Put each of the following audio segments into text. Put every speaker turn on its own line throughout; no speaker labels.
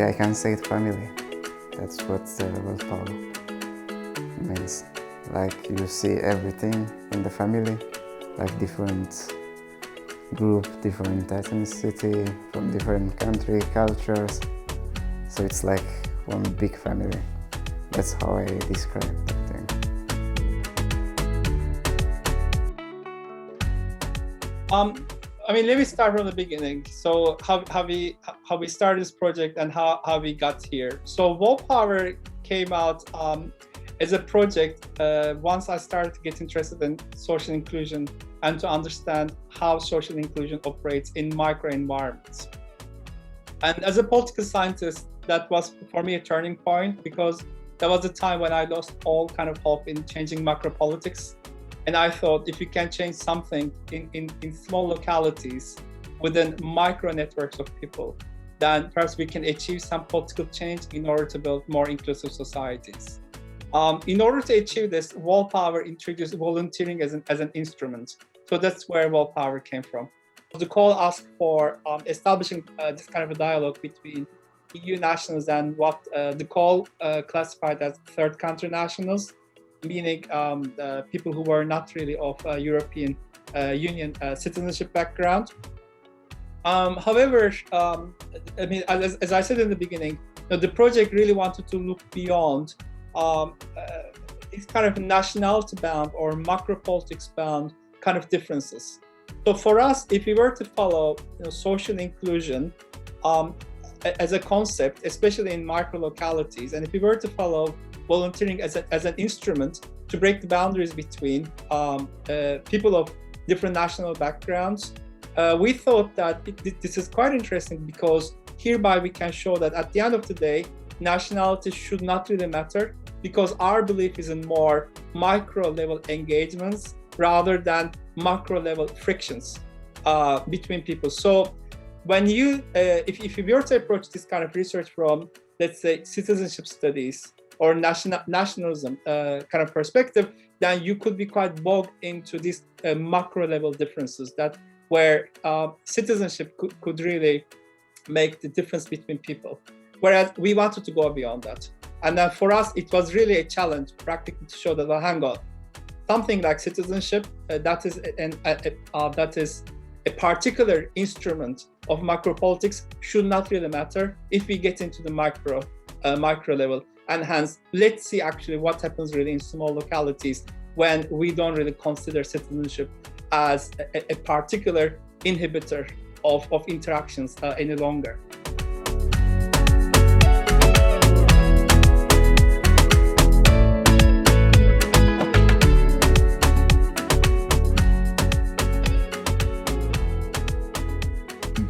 maybe I can say it family. That's what Volpower means. Like you see everything in the family, like different group, different ethnicity, from different country, cultures. So it's like one big family. That's how I describe the thing.
Let me start from the beginning. So how we started this project and how we got here. So Volpower came out as a project once I started to get interested in social inclusion and to understand how social inclusion operates in microenvironments. And as a political scientist, that was for me a turning point, because that was the time when I lost all kind of hope in changing macro politics. And I thought, if you can change something in small localities within micro networks of people, then perhaps we can achieve some political change in order to build more inclusive societies. In order to achieve this, Volpower introduced volunteering as an instrument. So that's where Volpower came from. The call asked for establishing this kind of a dialogue between EU nationals and what the call classified as third country nationals, meaning people who were not really of European Union citizenship background. However, as I said in the beginning, the project really wanted to look beyond these kind of nationality-bound or macro-politics-bound kind of differences. So for us, if we were to follow social inclusion as a concept, especially in micro localities, and if we were to follow volunteering as an instrument to break the boundaries between people of different national backgrounds, we thought that this is quite interesting, because hereby we can show that at the end of the day, nationality should not really matter, because our belief is in more micro level engagements rather than macro level frictions between people. So when if you were to approach this kind of research from, let's say, citizenship studies or nationalism kind of perspective, then you could be quite bogged into these macro level differences where citizenship could really make the difference between people. Whereas we wanted to go beyond that. And then for us, it was really a challenge practically to show that, well, hang on, something like citizenship, that is a particular instrument of macro politics, should not really matter if we get into the micro level. And hence, let's see actually what happens really in small localities when we don't really consider citizenship as a particular inhibitor of interactions any longer.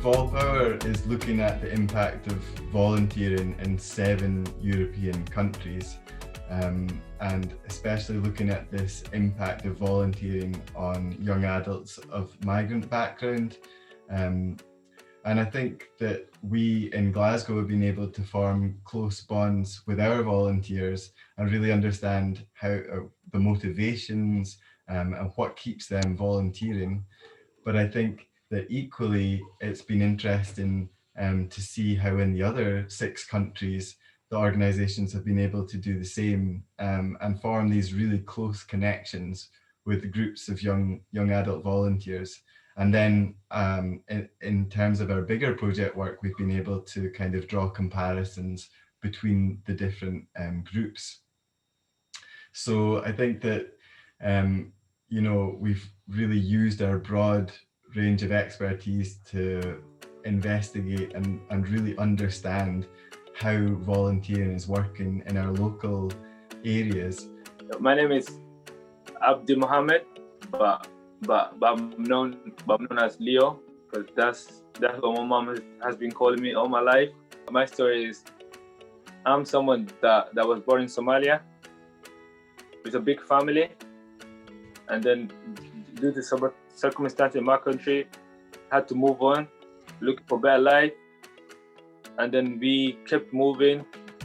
Volpower is looking at the impact of volunteering in 7 European countries, and especially looking at this impact of volunteering on young adults of migrant background. And I think that we in Glasgow have been able to form close bonds with our volunteers and really understand how the motivations and what keeps them volunteering. But I think that equally it's been interesting to see how in the other 6 countries the organisations have been able to do the same and form these really close connections with groups of young adult volunteers. And then in terms of our bigger project work, we've been able to kind of draw comparisons between the different groups. So I think that we've really used our broad range of expertise to investigate and really understand how volunteering is working in our local areas.
My name is Abdul Mohammed, but I'm known as Leo, because that's what my mom has been calling me all my life. My story is, I'm someone that was born in Somalia with a big family, and then due to some circumstances in my country, had to move on, looking for better life. And then we kept moving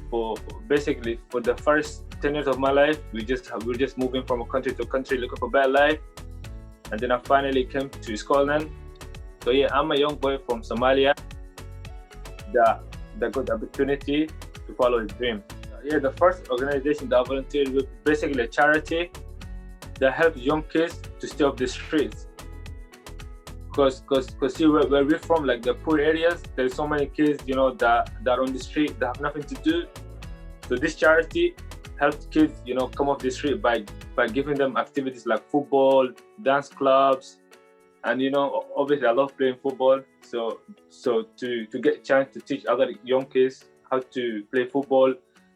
for the first 10 years of my life. We were just moving from country to country, looking for better life. And then I finally came to Scotland. So yeah, I'm a young boy from Somalia that that got the opportunity to follow his dream. Yeah, the first organization that I volunteered with, basically a charity that helps young kids to stay off the streets. Because see, where we're from, like the poor areas, there's so many kids, you know, that are on the street, that have nothing to do. So this charity helps kids, you know, come off the street by giving them activities like football, dance clubs, and you know, obviously I love playing football. So to get a chance to teach other young kids how to play football,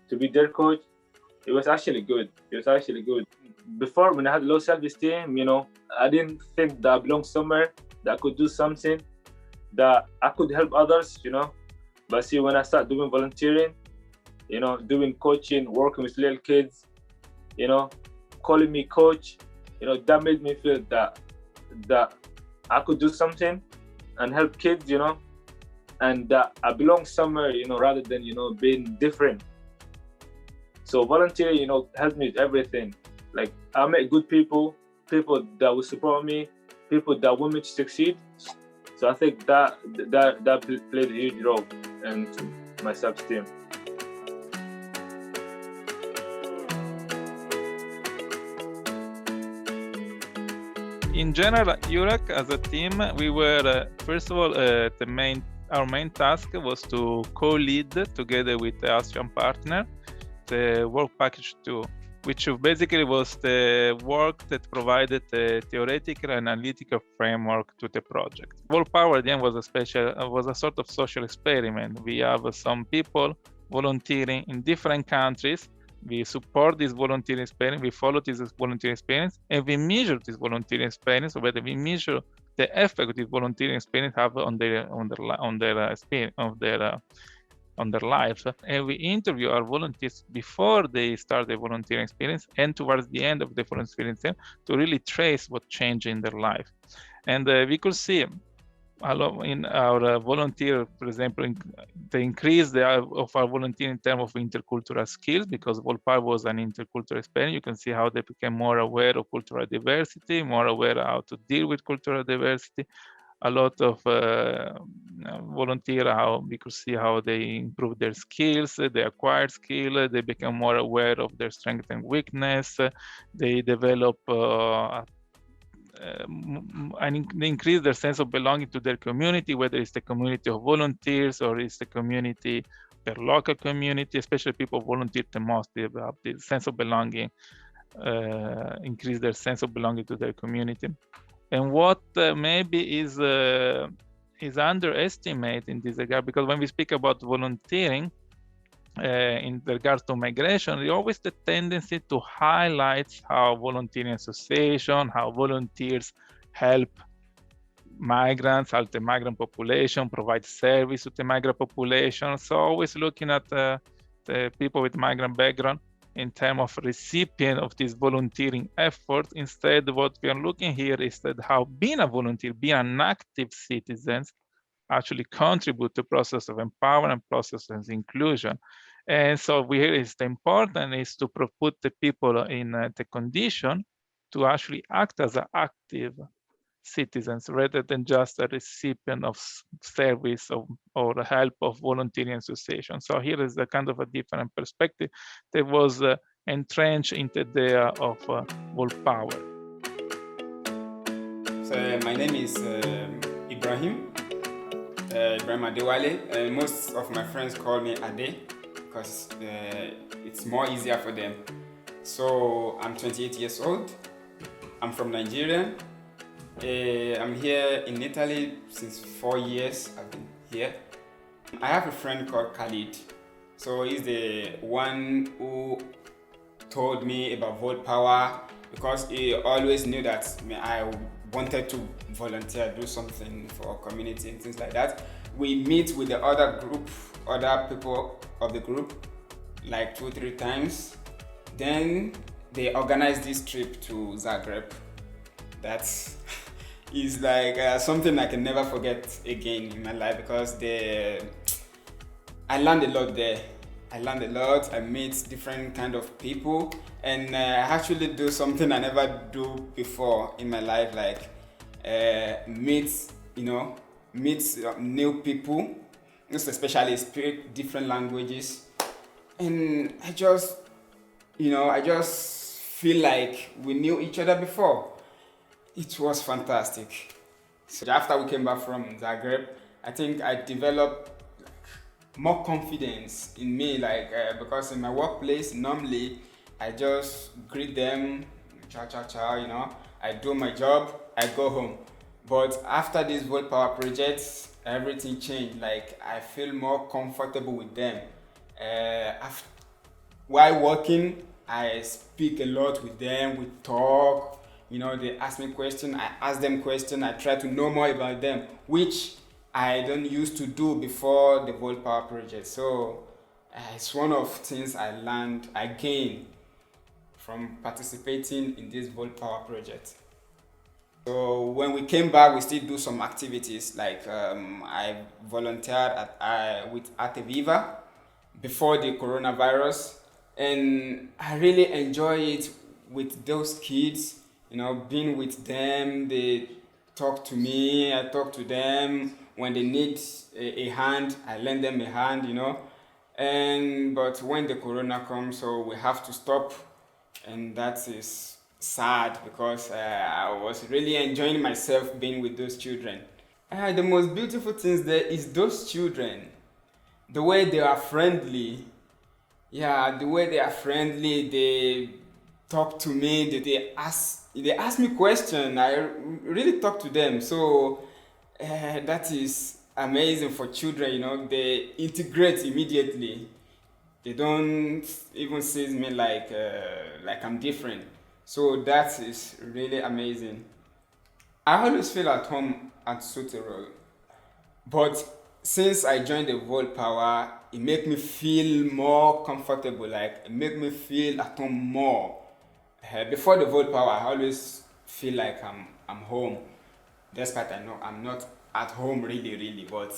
to be their coach, it was actually good. Before, when I had low self-esteem, you know, I didn't think that I belonged somewhere, that I could do something, that I could help others, you know. But see, when I started doing volunteering, you know, doing coaching, working with little kids, you know, calling me coach, you know, that made me feel that I could do something and help kids, you know, and that I belong somewhere, you know, rather than, you know, being different. So volunteering, you know, helped me with everything. Like, I met good people that will support me, people that want me to succeed. So I think that played a huge role in my self-esteem.
In general, URAC as a team, we were first of all our main task was to co-lead together with the Austrian partner the work package 2, which basically was the work that provided the theoretical and analytical framework to the project. Volpower at the end was a sort of social experiment. We have some people volunteering in different countries. We support this volunteering experience, we follow this volunteering experience, and we measure this volunteering experience, or whether we measure the effect this volunteering experience have on their lives. And we interview our volunteers before they start the volunteering experience and towards the end of the volunteering experience to really trace what changed in their life. And we could see in our volunteer, for example, the increase of our volunteer in terms of intercultural skills, because Volpower was an intercultural experience. You can see how they became more aware of cultural diversity, more aware of how to deal with cultural diversity. A lot of volunteer, how we could see how they improve their skills, they acquired skill, they become more aware of their strength and weakness, they develop and they increase their sense of belonging to their community, whether it's the community of volunteers or it's the community, their local community, especially people volunteer the most, they have the sense of belonging, increase their sense of belonging to their community. And what maybe is underestimated in this regard, because when we speak about volunteering in regards to migration, we always the tendency to highlight how volunteering association, how volunteers help migrants, help the migrant population, provide service to the migrant population. So always looking at the people with migrant background in terms of recipient of this volunteering effort. Instead, what we are looking here is that how being a volunteer, being an active citizen, actually contribute to process of empowerment, process of inclusion. And so here is the important is to put the people in the condition to actually act as an active citizens rather than just a recipient of service or help of volunteering association. So here is a kind of a different perspective that was entrenched into the of Volpower.
So my name is Ibrahim Adewale. Most of my friends call me Ade because it's more easier for them. So I'm 28 years old. I'm from Nigeria. I'm here in Italy since 4 years. I've been here. I have a friend called Khalid. So he's the one who told me about Volpower because he always knew that I wanted to volunteer, do something for our community and things like that. We meet with the other people of the group like 2-3 times. Then they organized this trip to Zagreb. That is like something I can never forget again in my life because I learned a lot there. I meet different kind of people, and I actually do something I never do before in my life, like meet new people most especially speak different languages. And I just feel like we knew each other before. It was fantastic. So after we came back from Zagreb, I think I developed more confidence in me, because in my workplace, normally I just greet them, ciao, ciao, ciao, I do my job, I go home. But after this Volpower project, everything changed. Like, I feel more comfortable with them. While working, I speak a lot with them, we talk, they ask me questions, I ask them questions, I try to know more about them, which I don't used to do before the Volpower project. So it's one of things I gained from participating in this Volpower project. So when we came back, we still do some activities, like I volunteered with Ateviva before the coronavirus, and I really enjoy it with those kids, being with them. They talk to me, I talk to them. When they need a hand, I lend them a hand, but when the corona comes, so we have to stop, and that is sad, because I was really enjoying myself being with those children. The most beautiful things there is those children, the way they are friendly. Yeah, the way they are friendly, they talk to me, they ask me questions, I really talk to them. So that is amazing for children, they integrate immediately. They don't even see me like I'm different. So that is really amazing. I always feel at home at Soterol, but since I joined the Volpower, it make me feel more comfortable, like it make me feel at home more. Before the Volpower, I always feel like I'm home, despite I know I'm not at home really, but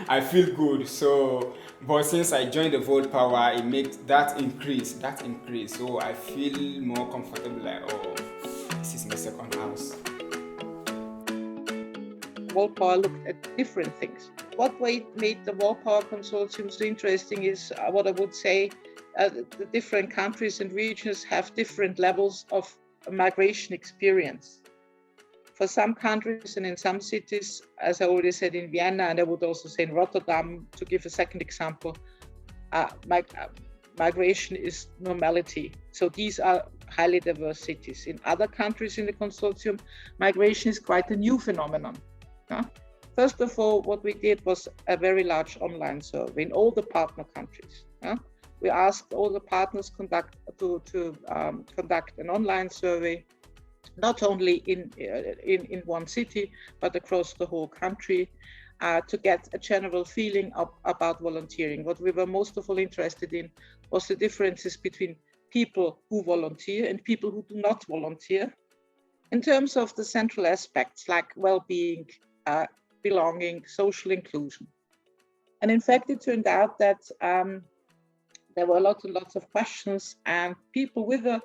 I feel good. So, but since I joined the Volpower, it makes that increase. So I feel more comfortable, like, oh, this is my second house.
Volpower looked at different things. What made the Volpower Consortium so interesting is what I would say, the different countries and regions have different levels of migration experience. For some countries and in some cities, as I already said in Vienna, and I would also say in Rotterdam, to give a second example, migration is normality. So these are highly diverse cities. In other countries in the consortium, migration is quite a new phenomenon. First of all, what we did was a very large online survey in all the partner countries. We asked all the partners to conduct an online survey, not only in one city, but across the whole country, to get a general feeling about volunteering. What we were most of all interested in was the differences between people who volunteer and people who do not volunteer, in terms of the central aspects like well-being, belonging, social inclusion. And in fact, it turned out that there were lots and lots of questions, and people with a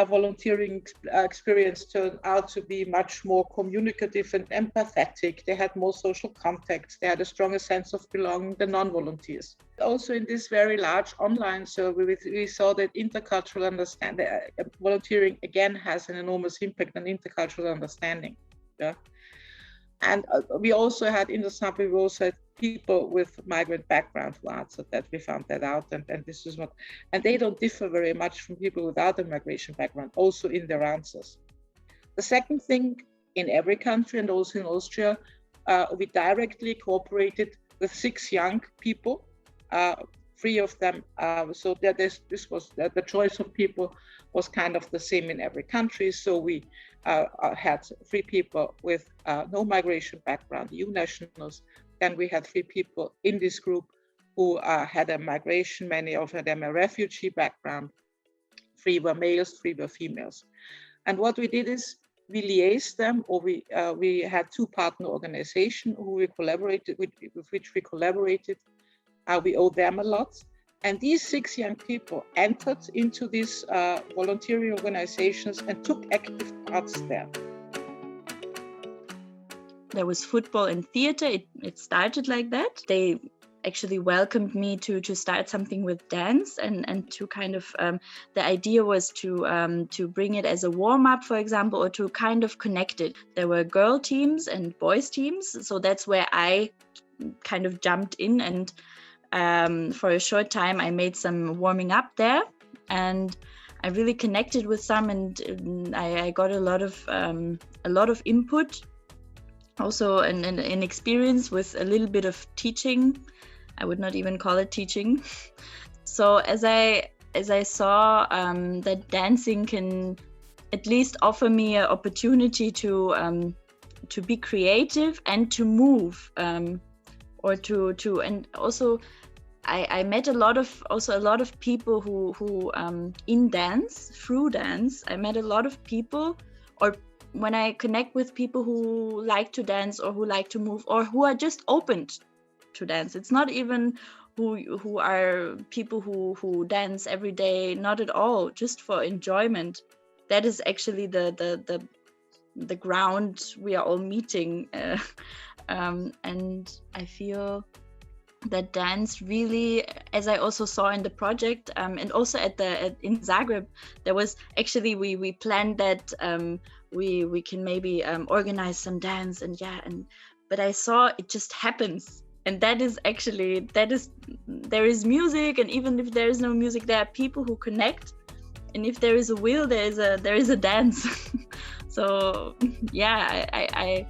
volunteering experience turned out to be much more communicative and empathetic. They had more social contacts. They had a stronger sense of belonging than non-volunteers. Also, in this very large online survey, we saw that intercultural understanding, volunteering again has an enormous impact on intercultural understanding. Yeah. And we also had in the sample, we also had people with migrant background who answered that. We found that out, and this is what, and they don't differ very much from people without a migration background, also in their answers. The second thing, in every country and also in Austria, we directly cooperated with 6 young people, 3 of them. So that this was the choice of people was kind of the same in every country. So we had 3 people with no migration background, EU nationals. Then we had 3 people in this group who had a migration, many of them a refugee background. 3 were males, 3 were females. And what we did is we liaised them, or we had 2 partner organizations who we collaborated with which we collaborated. We owe them a lot. And these 6 young people entered into these volunteering organizations and took active parts there.
there was football and theater. It started like that. They actually welcomed me to start something with dance, and to kind of the idea was to bring it as a warm-up, for example, or to kind of connect it. There were girl teams and boys teams, so that's where I kind of jumped in, and for a short time I made some warming up there, and I really connected with some, and I got a lot of input, also an experience with a little bit of teaching. I would not even call it teaching. So as I saw that dancing can at least offer me an opportunity to be creative and to move, or to and also I met a lot of people who in dance, through dance, I met a lot of people, or when I connect with people who like to dance or who like to move or who are just opened to dance. It's not even who are people who dance every day, not at all, just for enjoyment. That is actually the ground we are all meeting, and I feel that dance really, as I also saw in the project, and also in Zagreb, there was actually we planned that we can maybe organize some dance, but I saw it just happens. And that is there is music, and even if there is no music, there are people who connect, and if there is a will, there is a dance. So yeah, I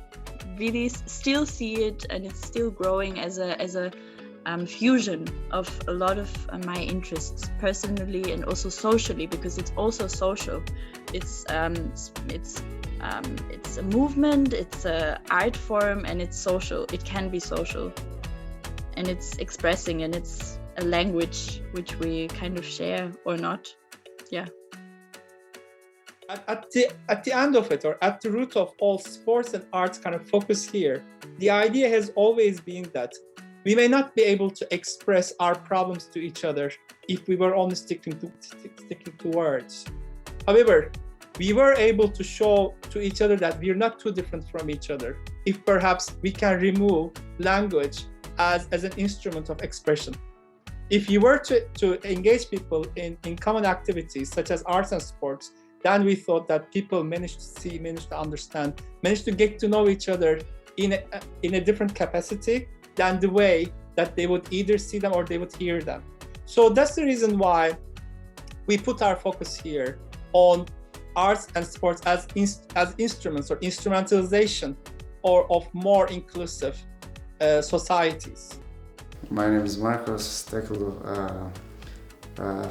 really still see it, and it's still growing as a fusion of a lot of my interests, personally and also socially, because it's also social. It's a movement, it's an art form, and it's social. It can be social. And it's expressing, and it's a language which we kind of share or not. Yeah.
At the end of it, or at the root of all sports and arts kind of focus here, the idea has always been that we may not be able to express our problems to each other if we were only sticking to words. However, we were able to show to each other that we're not too different from each other, if perhaps we can remove language as an instrument of expression. If you were to engage people in common activities such as arts and sports, then we thought that people managed to see, managed to understand, managed to get to know each other in a different capacity than the way that they would either see them or they would hear them. So that's the reason why we put our focus here on arts and sports as instruments or instrumentalization or of more inclusive societies.
My name is Marcos Steklu,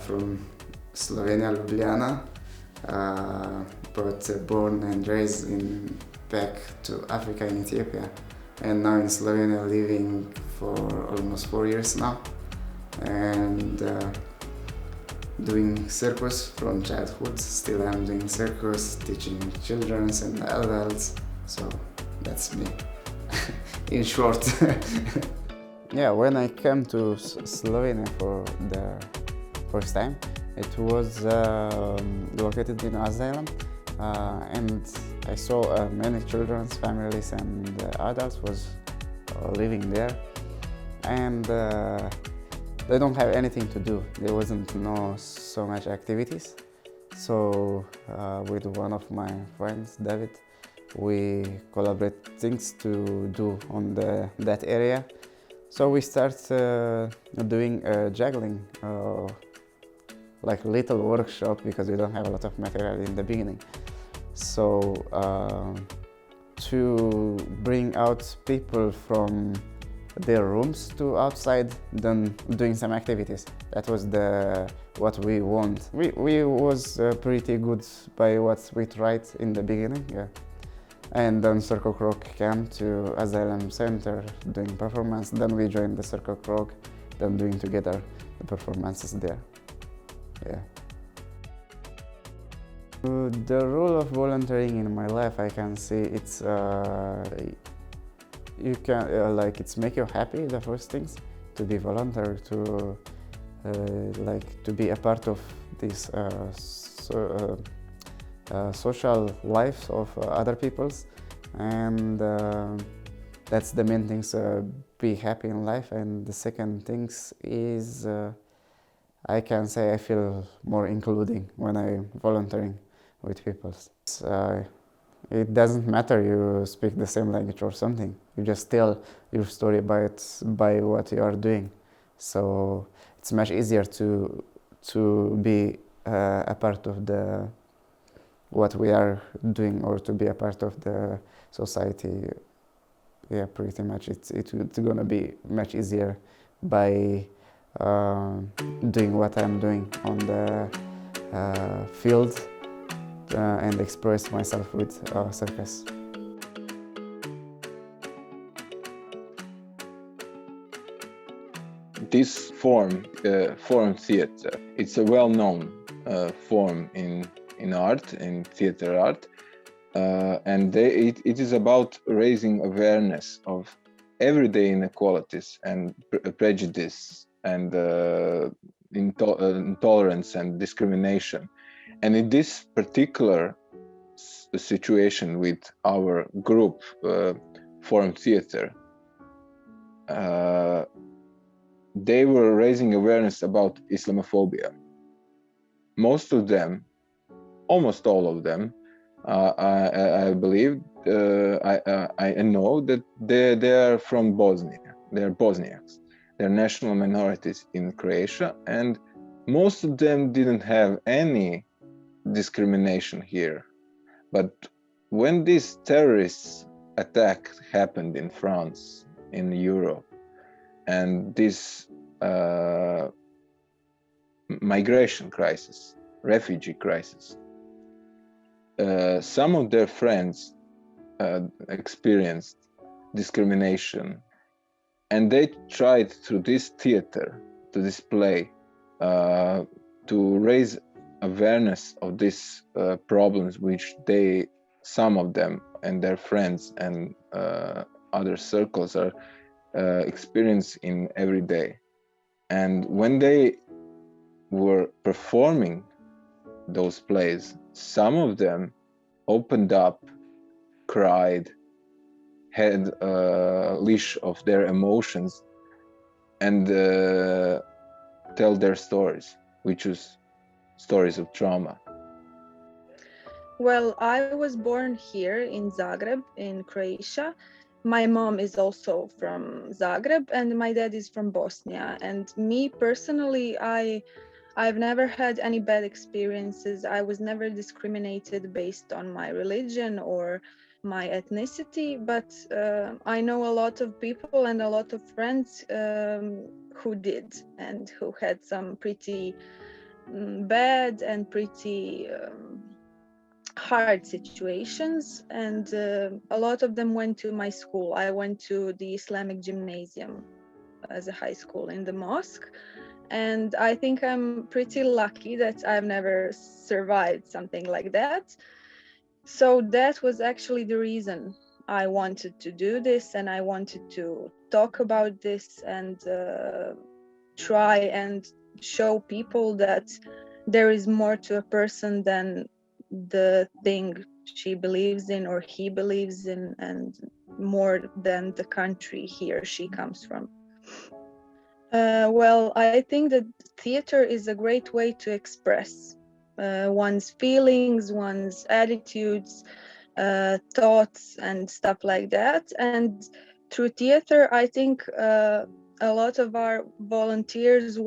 from Slovenia, Ljubljana, but born and raised back to Africa in Ethiopia, and now in Slovenia, living for almost 4 years now, and doing circus from childhood. Still I'm doing circus, teaching children and adults, so that's me. In short. Yeah, when I came to Slovenia for the first time, it was located in asylum, and I saw many children's families and adults was living there, and they don't have anything to do. There wasn't so much activities. So with one of my friends, David, we collaborate things to do on that area. So we start doing juggling, like little workshop, because we don't have a lot of material in the beginning. So to bring out people from their rooms to outside, then doing some activities. That was what we want. We was pretty good by what we tried in the beginning, yeah. And then Circle Croc came to Asylum Center doing performance. Then we joined the Circle Croc, then doing together the performances there. Yeah. The role of volunteering in my life, I can say it's you can it's make you happy. The first things to be volunteer, to to be a part of this social lives of other people's, and That's the main things, be happy in life. And the second things is I can say I feel more including when I'm volunteering with people. It doesn't matter you speak the same language or something. You just tell your story by what you are doing. So it's much easier to be a part of the what we are doing, or to be a part of the society. Yeah, pretty much. It's gonna be much easier by doing what I'm doing on the field and express myself with circus.
This form theater, it's a well-known form in art, in theater art, and it is about raising awareness of everyday inequalities and prejudice and intolerance and discrimination. And in this particular situation with our group, Forum Theater, they were raising awareness about Islamophobia. Most of them, almost all of them, I believe, I know that they are from Bosnia. They're Bosniaks. They're national minorities in Croatia, and most of them didn't have any discrimination here. But when this terrorist attack happened in France, in Europe, and this migration crisis, refugee crisis, some of their friends experienced discrimination, and they tried through this theater to display, to raise awareness of these problems which some of them and their friends and other circles are experiencing every day. And when they were performing those plays, some of them opened up, cried, had a leash of their emotions, and tell their stories, which was stories of trauma.
Well, I was born here in Zagreb, in Croatia. My mom is also from Zagreb, and my dad is from Bosnia. And me personally, I've never had any bad experiences. I was never discriminated based on my religion or my ethnicity, but I know a lot of people and a lot of friends who did, and who had some pretty bad and pretty hard situations, and a lot of them went to my school. I went to the Islamic gymnasium as a high school in the mosque, and I think I'm pretty lucky that I've never survived something like that. So that was actually the reason I wanted to do this, and I wanted to talk about this and try and show people that there is more to a person than the thing she believes in or he believes in, and more than the country he or she comes from. Well, I think that theater is a great way to express one's feelings, one's attitudes, thoughts, and stuff like that. And through theater, I think a lot of our volunteers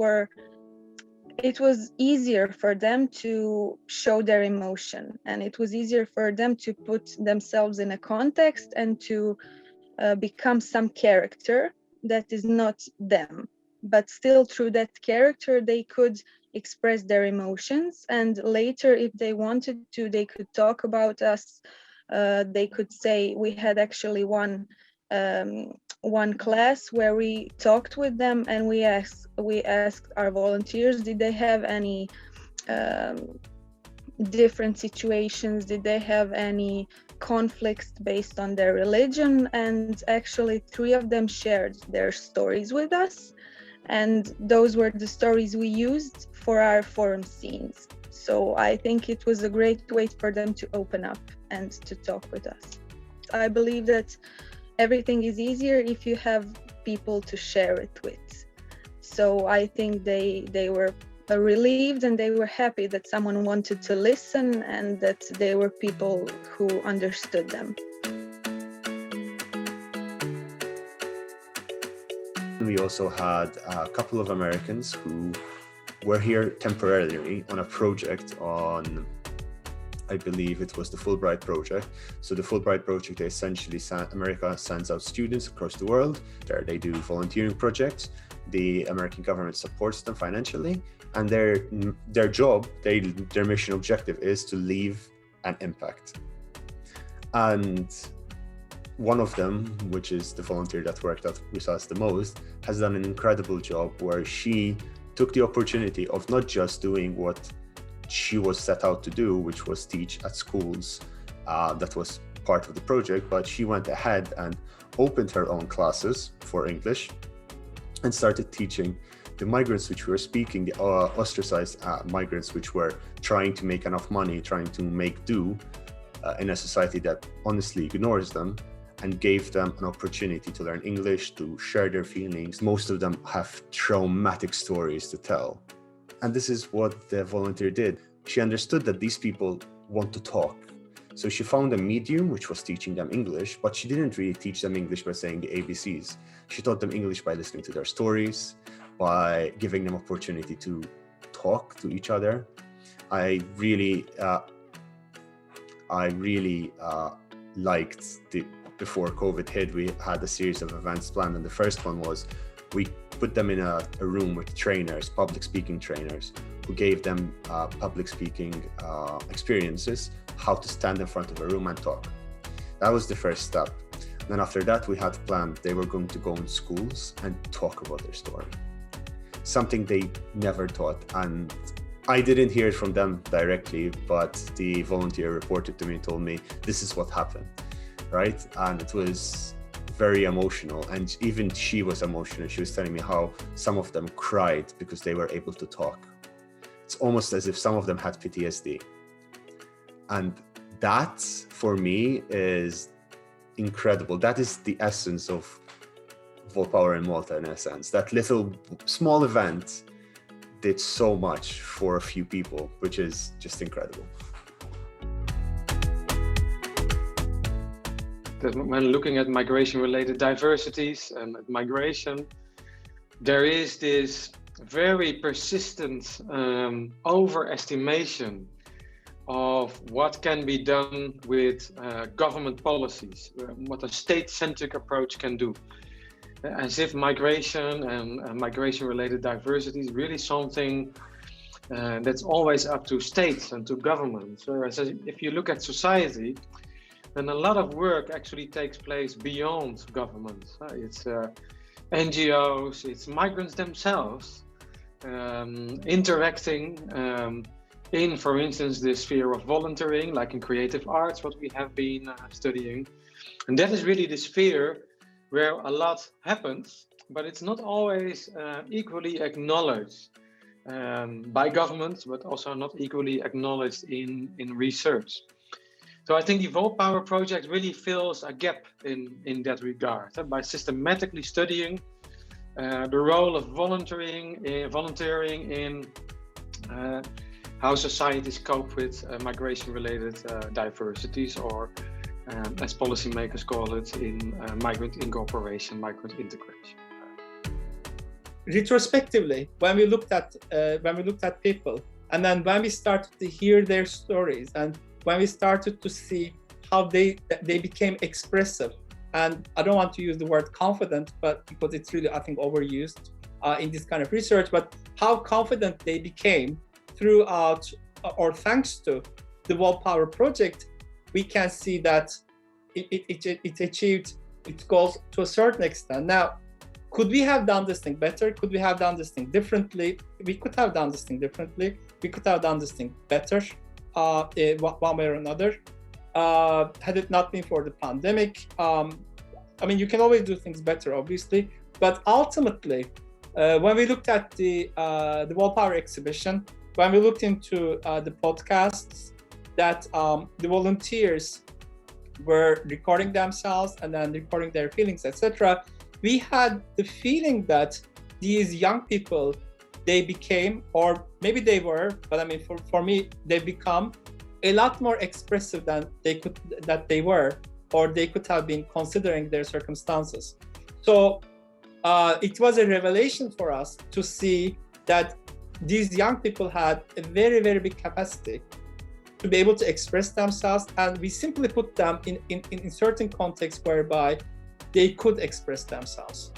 it was easier for them to show their emotion, and it was easier for them to put themselves in a context and to become some character that is not them. But still, through that character, they could express their emotions, and later, if they wanted to, they could talk about us. They could say, we had actually one class where we talked with them, and we asked our volunteers, did they have any different situations, did they have any conflicts based on their religion? And actually 3 of them shared their stories with us, and those were the stories we used for our forum scenes. So I think it was a great way for them to open up and to talk with us. I believe that everything is easier if you have people to share it with. So I think they were relieved and they were happy that someone wanted to listen and that there were people who understood them.
We also had a couple of Americans who were here temporarily on a project on, I believe it was the Fulbright project. So the Fulbright project, they essentially, America sends out students across the world. There they do volunteering projects. The American government supports them financially, and their job, their mission objective is to leave an impact. And one of them, which is the volunteer that worked out with us the most, has done an incredible job where she took the opportunity of not just doing what she was set out to do, which was teach at schools. That was part of the project, but she went ahead and opened her own classes for English and started teaching the migrants which were speaking, the ostracized migrants which were trying to make enough money, trying to make do in a society that honestly ignores them, and gave them an opportunity to learn English, to share their feelings. Most of them have traumatic stories to tell. And this is what the volunteer did. She understood that these people want to talk. So she found a medium which was teaching them English, but she didn't really teach them English by saying the ABCs. She taught them English by listening to their stories, by giving them opportunity to talk to each other. I really liked before COVID hit, we had a series of events planned, and the first one was we put them in a room with trainers, public speaking trainers, who gave them public speaking experiences, how to stand in front of a room and talk. That was the first step. Then after that, we had planned they were going to go in schools and talk about their story. Something they never taught. And I didn't hear it from them directly, but the volunteer reported to me and told me, this is what happened, right? And it was very emotional. And even she was emotional. She was telling me how some of them cried because they were able to talk. It's almost as if some of them had PTSD. And that, for me, is incredible. That is the essence of Volpower in Malta, in a sense. That little small event did so much for a few people, which is just incredible.
When looking at migration-related diversities and migration, there is this very persistent overestimation of what can be done with government policies, what a state-centric approach can do. As if migration and migration-related diversity is really something that's always up to states and to governments. Whereas if you look at society, then a lot of work actually takes place beyond governments. It's NGOs, it's migrants themselves interacting in, for instance, the sphere of volunteering, like in creative arts, what we have been studying. And that is really the sphere where a lot happens, but it's not always equally acknowledged by governments, but also not equally acknowledged in research. So I think the Volpower project really fills a gap in that regard, by systematically studying the role of volunteering in how societies cope with migration-related diversities, or as policymakers call it, in migrant incorporation, migrant integration.
Retrospectively, when we looked at people, and then when we started to hear their stories, and when we started to see how they became expressive, and I don't want to use the word confident, but because it's really, I think, overused in this kind of research, but how confident they became throughout or thanks to the Volpower project, we can see that it achieved its goals to a certain extent. Now, could we have done this thing better? Could we have done this thing differently? We could have done this thing differently. We could have done this thing better, one way or another. Had it not been for the pandemic, I mean, you can always do things better, obviously. But ultimately, when we looked at the Volpower exhibition, when we looked into the podcasts that the volunteers were recording themselves and then recording their feelings, etc., we had the feeling that these young people, they became, or maybe they were, but I mean, for me, they become a lot more expressive than they were, or they could have been considering their circumstances. So it was a revelation for us to see that these young people had a very, very big capacity to be able to express themselves, and we simply put them in certain contexts whereby they could express themselves.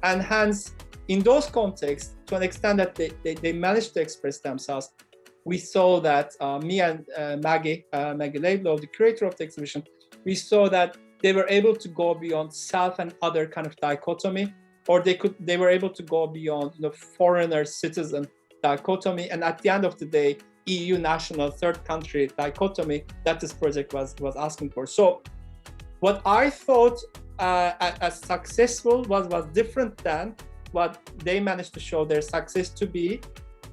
And hence, in those contexts, to an extent that they managed to express themselves, we saw that me and Maggie Laidlaw, the curator of the exhibition, we saw that they were able to go beyond self and other kind of dichotomy, or they were able to go beyond foreigner citizen dichotomy, and at the end of the day, EU national third country dichotomy that this project was asking for. So what I thought as successful was different than what they managed to show their success to be.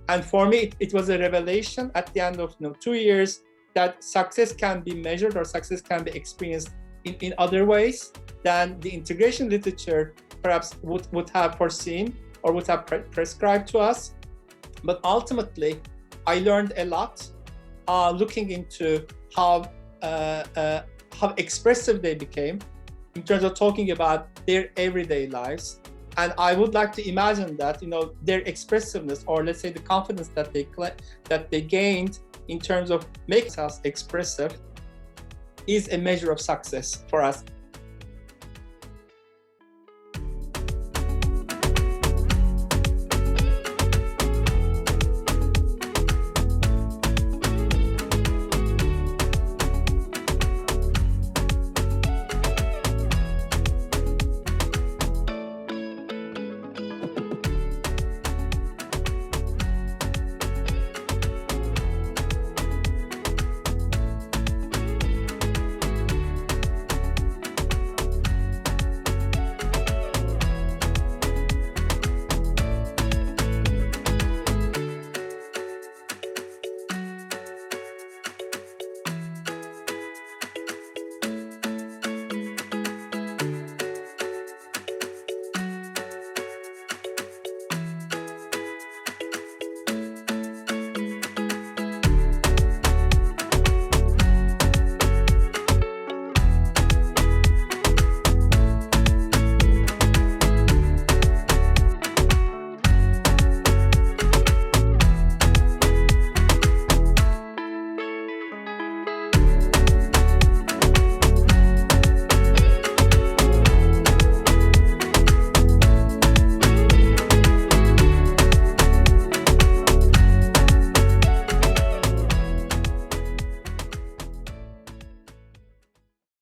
And for me, it was a revelation at the end of 2 years that success can be measured or success can be experienced in other ways than the integration literature perhaps would have foreseen or would have prescribed to us. But ultimately, I learned a lot looking into how expressive they became in terms of talking about their everyday lives. And I would like to imagine that their expressiveness, or let's say the confidence that they gained in terms of making us expressive, is a measure of success for us.